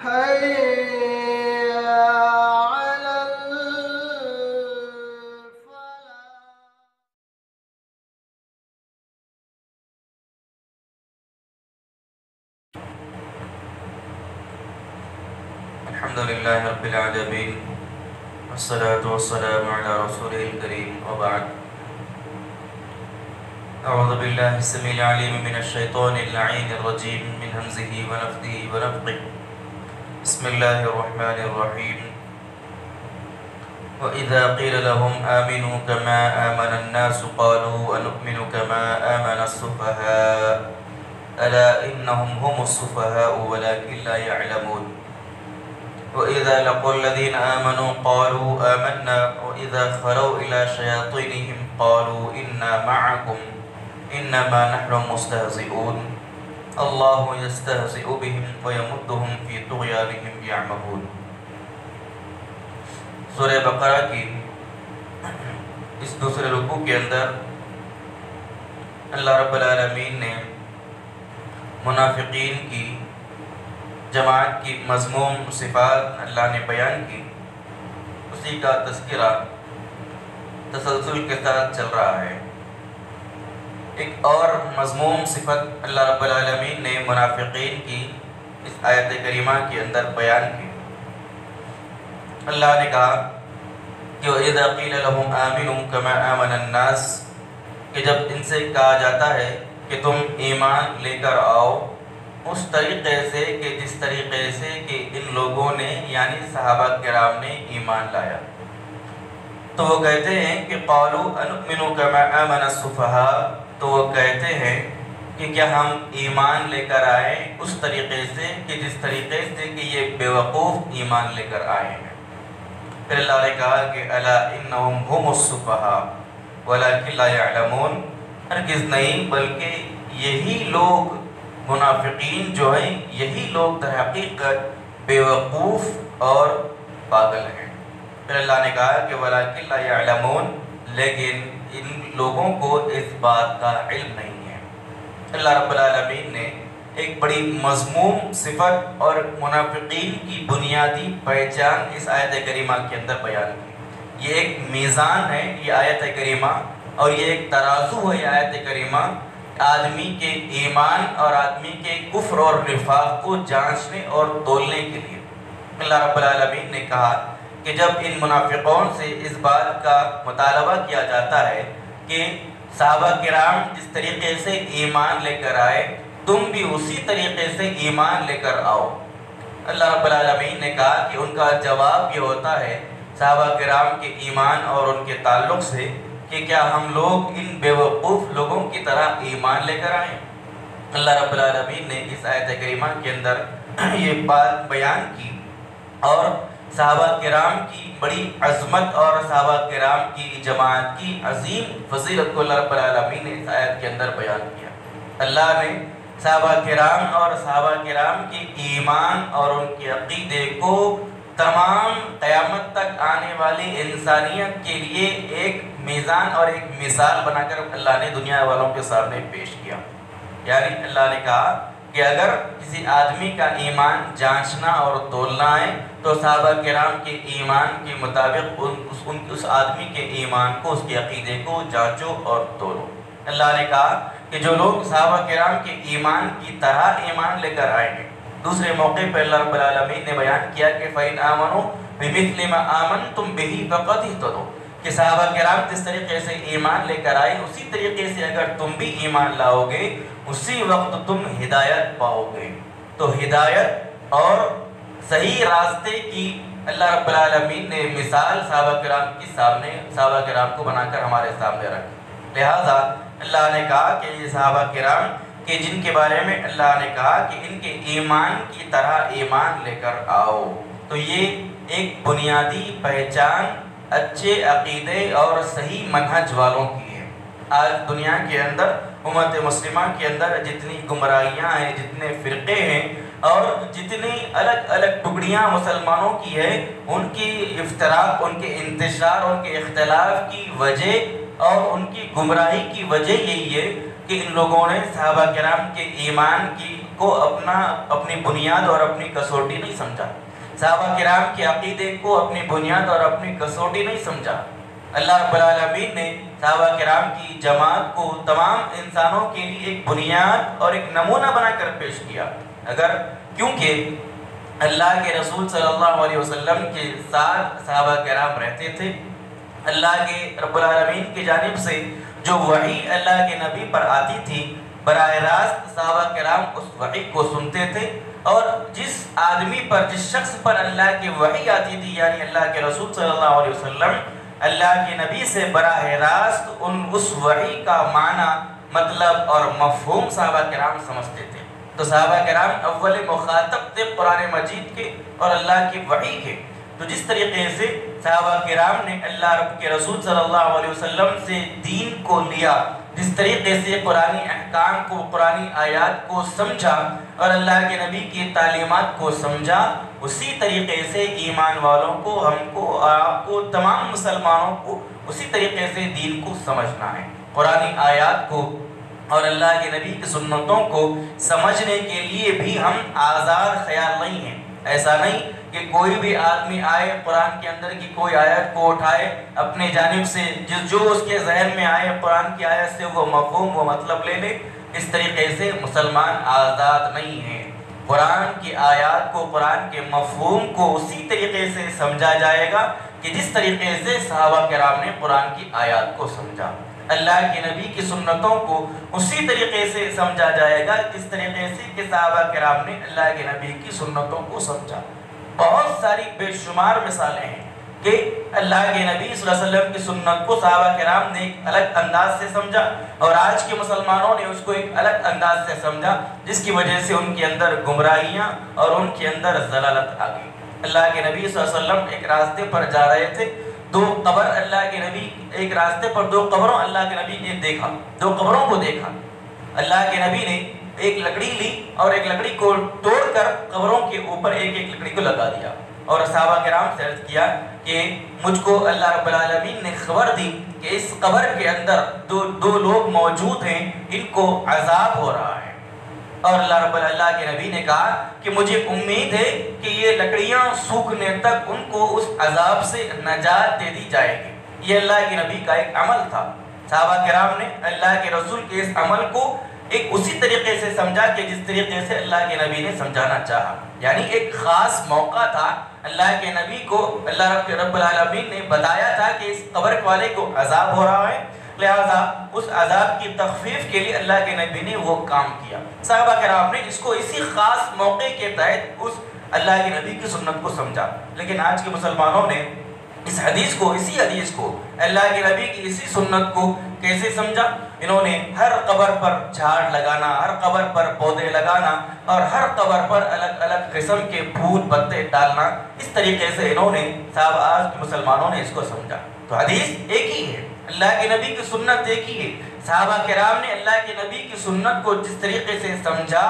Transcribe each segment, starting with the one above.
حي على الفلاح. الحمد لله رب العالمين والصلاة والسلام على رسوله الكريم وبعد. أعوذ بالله السميع العليم من الشيطان اللعين الرجيم من همزه ونفثه ونفخه. بسم الله الرحمن الرحيم. وإذا قيل لهم آمنوا كما آمن الناس قالوا أنؤمن كما آمن السفهاء ألا إنهم هم السفهاء ولكن لا يعلمون. وإذا لقوا الذين آمنوا قالوا آمنا وإذا خلوا إلى شياطينهم قالوا إنا معكم إنما نحن مستهزئون الله يستهزئ بهم ويمدهم في طغيانهم يعمهون. سورہ بقرہ کی اس دوسرے رکوع کے اندر اللہ رب العالمین نے منافقین کی جماعت کی مذموم صفات اللہ نے بیان کی، اسی کا تذکرہ تسلسل کے ساتھ چل رہا ہے. ایک اور مذموم صفت اللہ رب العالمین نے منافقین کی اس آیت کریمہ کے اندر بیان کی. اللہ نے کہا کہ وَإِذَا قِيلَ لَهُمْ آمِنُوا كَمَا آمَنَ النَّاسِ، کہ جب ان سے کہا جاتا ہے کہ تم ایمان لے کر آؤ اس طریقے سے کہ جس طریقے سے کہ ان لوگوں نے یعنی صحابہ کرام نے ایمان لایا، تو وہ کہتے ہیں کہ قالوا انؤمن كما آمن السفهاء، تو وہ کہتے ہیں کہ کیا ہم ایمان لے کر آئے اس طریقے سے کہ جس طریقے سے کہ یہ بیوقوف ایمان لے کر آئے ہیں. پھر اللہ نے کہا کہ الا انہم هم السفهاء ولكن لا يعلمون، ہرگز نہیں بلکہ یہی لوگ منافقین جو ہیں یہی لوگ در حقیقت بیوقوف اور پاگل ہیں. پھر اللہ نے کہا کہ وَلَكِنْ لَا يَعْلَمُونَ، لیکن ان لوگوں کو اس بات کا علم نہیں ہے. اللہ رب العالمین نے ایک بڑی مذموم صفت اور منافقین کی بنیادی پہچان اس آیت کریمہ کے اندر بیان کی. یہ ایک میزان ہے یہ آیت کریمہ، اور یہ ایک ترازو ہے یہ آیت کریمہ آدمی کے ایمان اور آدمی کے کفر اور نفاق کو جانچنے اور تولنے کے لیے. اللہ رب العالمین نے کہا کہ جب ان منافقوں سے اس بات کا مطالبہ کیا جاتا ہے کہ صحابہ کرام جس طریقے سے ایمان لے کر آئے تم بھی اسی طریقے سے ایمان لے کر آؤ، اللہ رب العالمین نے کہا کہ ان کا جواب یہ ہوتا ہے صحابہ کرام کے ایمان اور ان کے تعلق سے کہ کیا ہم لوگ ان بیوقوف لوگوں کی طرح ایمان لے کر آئیں. اللہ رب العالمین نے اس آیت کریمہ کے اندر یہ بات بیان کی اور صحابہ کرام کی بڑی عظمت اور صحابہ کرام کی جماعت کی عظیم فضیلت کو اللہ رب العالمین نے اس آیت کے اندر بیان کیا. اللہ نے صحابہ کرام اور صحابہ کرام کے ایمان اور ان کے عقیدے کو تمام قیامت تک آنے والی انسانیت کے لیے ایک میزان اور ایک مثال بنا کر اللہ نے دنیا والوں کے سامنے پیش کیا. یعنی اللہ نے کہا کہ اگر کسی آدمی کا ایمان جانچنا اور تولنا ہے تو صحابہ کرام کے ایمان کے مطابق اس آدمی کے ایمان کو اس کے عقیدے کو جانچو اور تولو. اللہ نے کہا کہ جو لوگ صحابہ کرام کے ایمان کی طرح ایمان لے کر آئیں گے. دوسرے موقع پر اللہ رب العالمین نے بیان کیا کہ فَإِنْ آمَنُوا بِمِثْلِ مَا آمَنْتُمْ بِهِ فَقَدْ اهْتَدَوْا، کہ صحابہ کرام جس طریقے سے ایمان لے کر آئے اسی طریقے سے اگر تم بھی ایمان لاؤ گے اسی وقت تم ہدایت پاؤ گے. تو ہدایت اور صحیح راستے کی اللہ رب العالمین نے مثال صحابہ کرام کے سامنے صحابہ کرام کو بنا کر ہمارے سامنے رکھی. لہذا اللہ نے کہا کہ یہ صحابہ کرام کہ جن کے بارے میں اللہ نے کہا کہ ان کے ایمان کی طرح ایمان لے کر آؤ، تو یہ ایک بنیادی پہچان اچھے عقیدے اور صحیح منہج والوں کی ہے. آج دنیا کے اندر امت مسلمہ کے اندر جتنی گمراہیاں ہیں، جتنے فرقے ہیں اور جتنی الگ الگ ٹکڑیاں مسلمانوں کی ہے، ان کی افتراق، ان کے انتشار، ان کے اختلاف کی وجہ اور ان کی گمراہی کی وجہ یہی ہے کہ ان لوگوں نے صحابہ کرام کے ایمان کی کو اپنی بنیاد اور اپنی کسوٹی نہیں سمجھا، صحابہ کرام کے عقیدے کو اپنی بنیاد اور اپنی کسوٹی نہیں سمجھا۔ اللہ رب العالمین نے صحابہ کرام کی جماعت کو تمام انسانوں کے لیے ایک بنیاد اور ایک نمونہ بنا کر پیش کیا، کیونکہ اللہ کے رسول صلی اللہ علیہ وسلم کے ساتھ صحابہ کرام رہتے تھے۔ اللہ کے رب العالمین کی جانب سے جو وحی اللہ کے نبی پر آتی تھی، براہ راست صحابہ کرام اس وحی کو سنتے تھے، اور جس آدمی پر، جس شخص پر اللہ کی وحی آتی تھی، یعنی اللہ کے رسول صلی اللہ علیہ وسلم، اللہ کے نبی سے براہ راست اس وحی کا معنی، مطلب اور مفہوم صحابہ کرام سمجھتے تھے۔ تو صحابہ کرام اول مخاطب تھے قرآن مجید کے اور اللہ کی وحی کے۔ تو جس طریقے سے صحابہ کرام نے اللہ رب کے رسول صلی اللہ علیہ وسلم سے دین کو لیا، جس طریقے سے قرآنی احکام کو، قرآنی آیات کو سمجھا اور اللہ کے نبی کی تعلیمات کو سمجھا، اسی طریقے سے ایمان والوں کو، ہم کو، آپ کو، تمام مسلمانوں کو اسی طریقے سے دین کو سمجھنا ہے۔ قرآنی آیات کو اور اللہ کے نبی کی سنتوں کو سمجھنے کے لیے بھی ہم آزاد خیال نہیں ہیں۔ ایسا نہیں کہ کوئی بھی آدمی آئے، قرآن کے اندر کی کوئی آیت کو اٹھائے، اپنے جانب سے جو اس کے ذہن میں آئے قرآن کی آیت سے وہ مفہوم، وہ مطلب لے لے۔ اس طریقے سے مسلمان آزاد نہیں ہیں۔ قرآن کی آیات کو، قرآن کے مفہوم کو اسی طریقے سے سمجھا جائے گا کہ جس طریقے سے صحابہ کرام نے قرآن کی آیات کو سمجھا۔ اللہ کے نبی کی سنتوں کو اسی طریقے سے سمجھا جائے گا جس طریقے سے کہ صحابہ کرام نے اللہ کے نبی کی سنتوں کو سمجھا۔ بہت ساری بے شمار مثالیں ہیں کہ اللہ کے نبی صلی اللہ علیہ وسلم کی سنت کو صحابہ کرام نے ایک الگ انداز سے سمجھا، اور آج کے مسلمانوں نے اس کو ایک الگ انداز سے سمجھا، جس کی وجہ سے ان کے اندر گمراہیاں اور ان کے اندر ضلالت آ گئی۔ اللہ کے نبی صلی اللہ علیہ وسلم ایک راستے پر جا رہے تھے، دو قبر، اللہ کے نبی ایک راستے پر دو قبروں، اللہ کے نبی نے دیکھا، دو قبروں کو دیکھا۔ اللہ کے نبی نے ایک لکڑی لی اور ایک لکڑی کو توڑ کر قبروں کے اوپر ایک ایک لکڑی کو لگا دیا، اور صحابہ کرام سے عرض کیا کہ مجھ کو اللہ رب العالمین نے خبر دی کہ اس قبر کے اندر دو لوگ موجود ہیں، ان کو عذاب ہو رہا ہے۔ اور اللہ کے نبی نے کہا کہ مجھے امید ہے کہ یہ لکڑیاں سوکھنے تک ان کو اس عذاب سے نجات دے دی جائے گی۔ یہ اللہ کے نبی کا ایک عمل تھا۔ صحابہ کرام نے اللہ کے رسول کے اس عمل کو ایک اسی طریقے سے سمجھا کہ جس طریقے سے اللہ کے نبی نے سمجھانا چاہا، یعنی ایک خاص موقع تھا، اللہ کے نبی کو اللہ رب العالمین نے بتایا تھا کہ اس قبر والے کو عذاب ہو رہا ہے، لہذا اس عذاب کی تخفیف کے لیے اللہ کے نبی نے وہ کام کیا۔ صحابہ کرام نے اس کو اسی خاص موقع کے تحت اس اللہ کے نبی کی سنت کو سمجھا۔ لیکن آج کے مسلمانوں نے اس حدیث کو، اسی حدیث کو، اللہ کے نبی کی اسی سنت کو کیسے سمجھا؟ انہوں نے ہر قبر پر جھاڑ لگانا، ہر قبر پر پودے لگانا اور ہر قبر پر الگ الگ قسم کے پھول پتے ڈالنا، اس طریقے سے انہوں نے صحابہ، آج کے مسلمانوں نے اس کو سمجھا۔ تو حدیث ایک ہی ہے، اللہ کے نبی کی سنت ایک ہی ہے۔ صحابہ کرام نے اللہ کے نبی کی سنت کو جس طریقے سے سمجھا،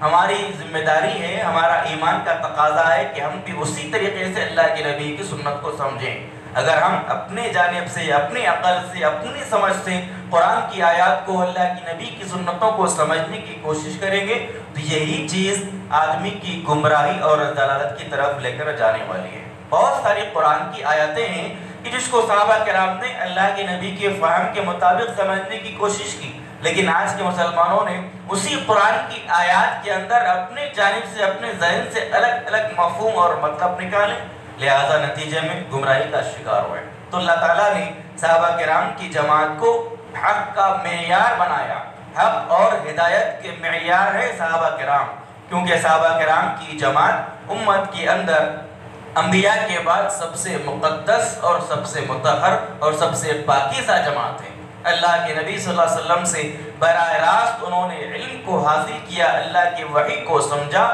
ہماری ذمہ داری ہے، ہمارا ایمان کا تقاضا ہے کہ ہم بھی اسی طریقے سے اللہ کے نبی کی سنت کو سمجھیں۔ اگر ہم اپنے جانب سے، اپنی عقل سے، اپنی سمجھ سے قرآن کی آیات کو، اللہ کی نبی کی سنتوں کو سمجھنے کی کوشش کریں گے تو یہی چیز آدمی کی گمراہی اور ضلالت کی طرف لے کر جانے والی ہے۔ بہت ساری قرآن کی آیاتیں ہیں کہ جس کو صحابہ کرام نے اللہ کے نبی کے فہم کے مطابق سمجھنے کی کوشش کی، لیکن آج کے مسلمانوں نے اسی قرآن کی آیات کے اندر اپنے جانب سے، اپنے ذہن سے الگ الگ مفہوم اور مطلب نکالے، لہذا نتیجے میں گمراہی کا شکار ہوئے۔ تو اللہ تعالیٰ نے صحابہ کرام کی جماعت کو حق کا معیار بنایا۔ حق اور ہدایت کے معیار ہے صحابہ کرام، کیونکہ صحابہ کرام کی جماعت امت کے اندر انبیاء کے بعد سب سے مقدس اور سب سے مطہر اور سب سے پاکیزہ جماعت ہے۔ اللہ کے نبی صلی اللہ علیہ وسلم سے براہ راست انہوں نے علم کو حاصل کیا، اللہ کی وحی کو سمجھا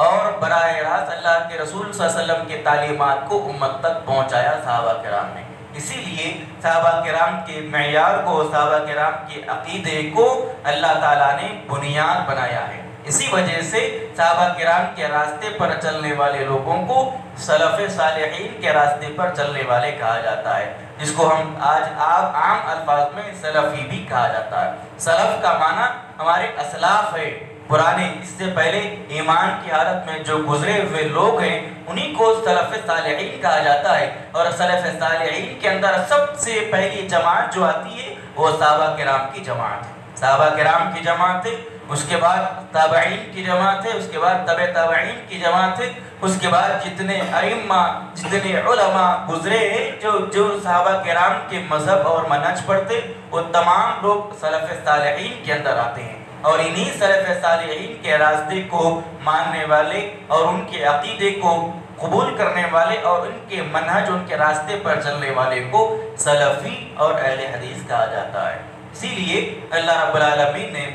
اور براہ راست اللہ کے رسول صلی اللہ علیہ وسلم کے تعلیمات کو امت تک پہنچایا صحابہ کرام نے۔ اسی لیے صحابہ کرام کے معیار کو، صحابہ کرام کے عقیدے کو اللہ تعالیٰ نے بنیاد بنایا ہے۔ اسی وجہ سے صحابہ کرام کے راستے پر چلنے والے لوگوں کو سلف صالحین کے راستے پر چلنے والے کہا جاتا ہے، جس کو ہم آج عام الفاظ میں سلفی بھی کہا جاتا ہے۔ سلف کا معنی ہمارے اسلاف ہے، پرانے اس سے پہلے ایمان کی حالت میں جو گزرے ہوئے لوگ ہیں انہی کو سلف صالحین کہا جاتا ہے. اور سلف صالحین کے اندر سب سے پہلی جماعت جو آتی ہے وہ صحابہ کرام کی جماعت ہے. صحابہ کرام کی جماعت ہے، اس کے بعد تابعین کی جماعت ہے، اس کے بعد تبع تابعین کی جماعت ہے، اس کے بعد جتنے ائمہ جتنے علماء گزرے ہیں جو صحابہ کرام کے مذہب اور منہج پڑھتے وہ تمام لوگ سلف صالحین کے اندر آتے ہیں. اور انہی سلف صالحین کے راستے کو ماننے والے اور ان کے عقیدے کو قبول کرنے والے اور ان کے منہج ان کے راستے پر چلنے والے کو سلفی اور اہل حدیث کہا جاتا ہے. اسی لیے اللہ رب العالمین نے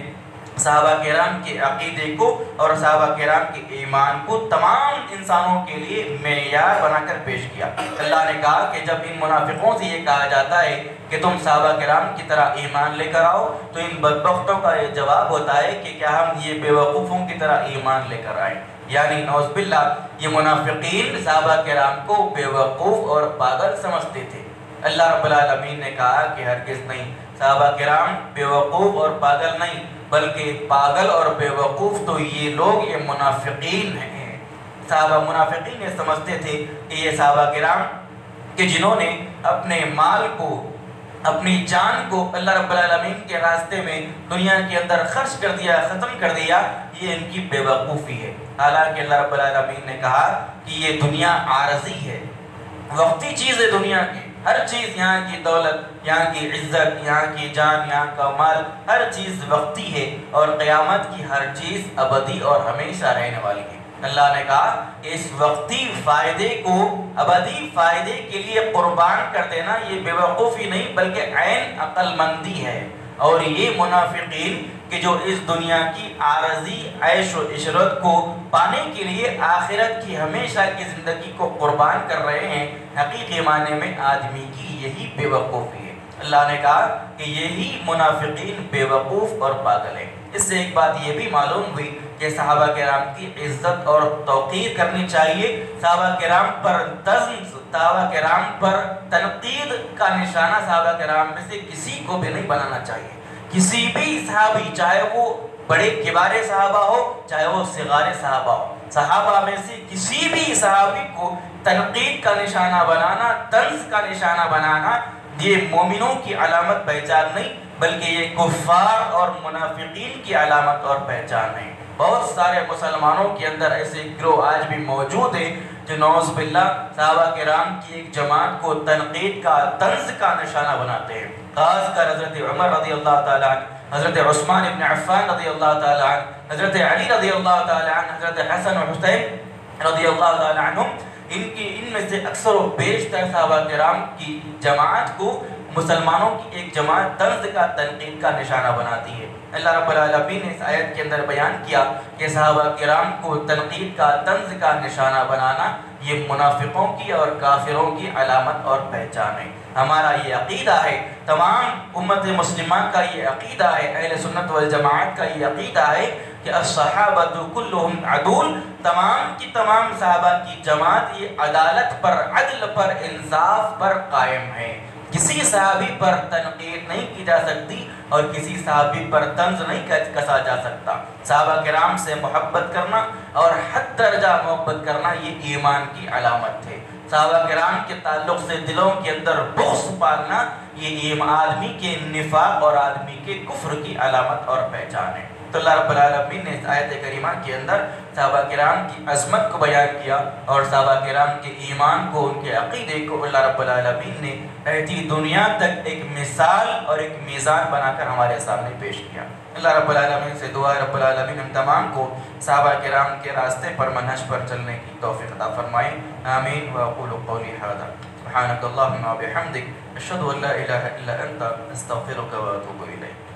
صحابہ کرام کے عقیدے کو اور صحابہ کرام کے ایمان کو تمام انسانوں کے لیے معیار بنا کر پیش کیا. اللہ نے کہا کہ جب ان منافقوں سے یہ کہا جاتا ہے کہ تم صحابہ کرام کی طرح ایمان لے کر آؤ تو ان بدبختوں کا یہ جواب ہوتا ہے کہ کیا ہم یہ بے وقوفوں کی طرح ایمان لے کر آئیں. یعنی نعوذ باللہ یہ منافقین صحابہ کرام کو بے وقوف اور پاگل سمجھتے تھے. اللہ رب العالمین نے کہا کہ ہرگز نہیں، صحابہ کرام بے وقوف اور پاگل نہیں بلکہ پاگل اور بے وقوف تو یہ لوگ، یہ منافقین ہیں. صحابہ منافقین یہ سمجھتے تھے کہ یہ صحابہ کرام کہ جنہوں نے اپنے مال کو اپنی جان کو اللہ رب العالمین کے راستے میں دنیا کے اندر خرچ کر دیا، ختم کر دیا، یہ ان کی بے وقوفی ہے. حالانکہ اللہ رب العالمین نے کہا کہ یہ دنیا عارضی ہے، وقتی چیز ہے. دنیا کی ہر چیز، یہاں کی دولت، یہاں کی عزت، یہاں کی جان، یہاں کا مال، ہر چیز وقتی ہے اور قیامت کی ہر چیز ابدی اور ہمیشہ رہنے والی ہے. اللہ نے کہا کہ اس وقتی فائدے کو ابدی فائدے کے لیے قربان کر دینا یہ بے وقوفی نہیں بلکہ عین عقل مندی ہے. اور یہ منافقین کہ جو اس دنیا کی عارضی عیش و عشرت کو پانے کے لیے آخرت کی ہمیشہ کی زندگی کو قربان کر رہے ہیں، حقیقی معنی میں آدمی کی یہی بے وقوفی ہے. اللہ نے کہا کہ یہی منافقین بے وقوف اور پاگل ہیں. اس سے ایک بات یہ بھی معلوم ہوئی کہ صحابہ کرام کی عزت اور توقیر کرنی چاہیے. صحابہ کرام پر طنز، صحابہ کرام پر تنقید کا نشانہ صحابہ کرام میں سے کسی کو بھی نہیں بنانا چاہیے. کسی بھی صحابی، چاہے وہ بڑے کبار صحابہ ہو چاہے وہ صغار صحابہ ہو، صحابہ میں سے کسی بھی صحابی کو تنقید کا نشانہ بنانا، طنز کا نشانہ بنانا یہ مومنوں کی علامت پہچان نہیں بلکہ یہ کفار اور منافقین کی علامت اور پہچان ہے. بہت سارے مسلمانوں کے اندر ایسے گروہ آج بھی موجود ہیں جو نعوذ باللہ صحابہ کرام کی ایک جماعت کو تنقید کا، طنز کا نشانہ بناتے ہیں. خاص کر حضرت عمر رضی اللہ تعالیٰ عنہ، حضرت عثمان ابن عفان رضی اللہ تعالیٰ عنہ، حضرت علی رضی اللہ تعالیٰ عنہ، حضرت حسن و حسین رضی اللہ تعالیٰ عنہ، ان میں سے اکثر و بیشتر صحابہ کرام کی جماعت کو مسلمانوں کی ایک جماعت طنز کا، تنقید کا نشانہ بناتی ہے. اللہ رب العالمین نے اس آیت کے اندر بیان کیا کہ صحابہ کرام کو تنقید کا، طنز کا نشانہ بنانا یہ منافقوں کی اور کافروں کی علامت اور پہچان ہے. ہمارا یہ عقیدہ ہے، تمام امت مسلمہ کا یہ عقیدہ ہے، اہل سنت والجماعت کا یہ عقیدہ ہے کہ الصحابۃ کلہم عدول، تمام کی تمام صحابہ کی جماعت یہ عدالت پر، عدل پر، انصاف پر قائم ہے. کسی صحابی پر تنقید نہیں کی جا سکتی اور کسی صحابی پر طنز نہیں کسا جا سکتا. صحابہ کرام سے محبت کرنا اور حد درجہ محبت کرنا یہ ایمان کی علامت ہے. صحابہ کرام کے تعلق سے دلوں کے اندر بغض پالنا یہ آدمی کے نفاق اور آدمی کے کفر کی علامت اور پہچان ہے. تو اللہ رب العالمین نے اس آیت کریمہ کے اندر صحابہ کرام کی عظمت کو بیان کیا اور صحابہ کرام کے ایمان کو، ان کے عقیدے کو اللہ رب العالمین نے رہتی دنیا تک ایک مثال اور ایک میزان بنا کر ہمارے سامنے پیش کیا. اللہ رب العالمین سے دعا ہے رب العالمین ہم تمام کو صحابہ کرام کے راستے پر، منہج پر چلنے کی توفیق عطا فرمائے. آمین. واقول قولی ھذا سبحانک اللہم وبحمدک اشہد ان لا الہ الا انت استغفرک واتوب الیک.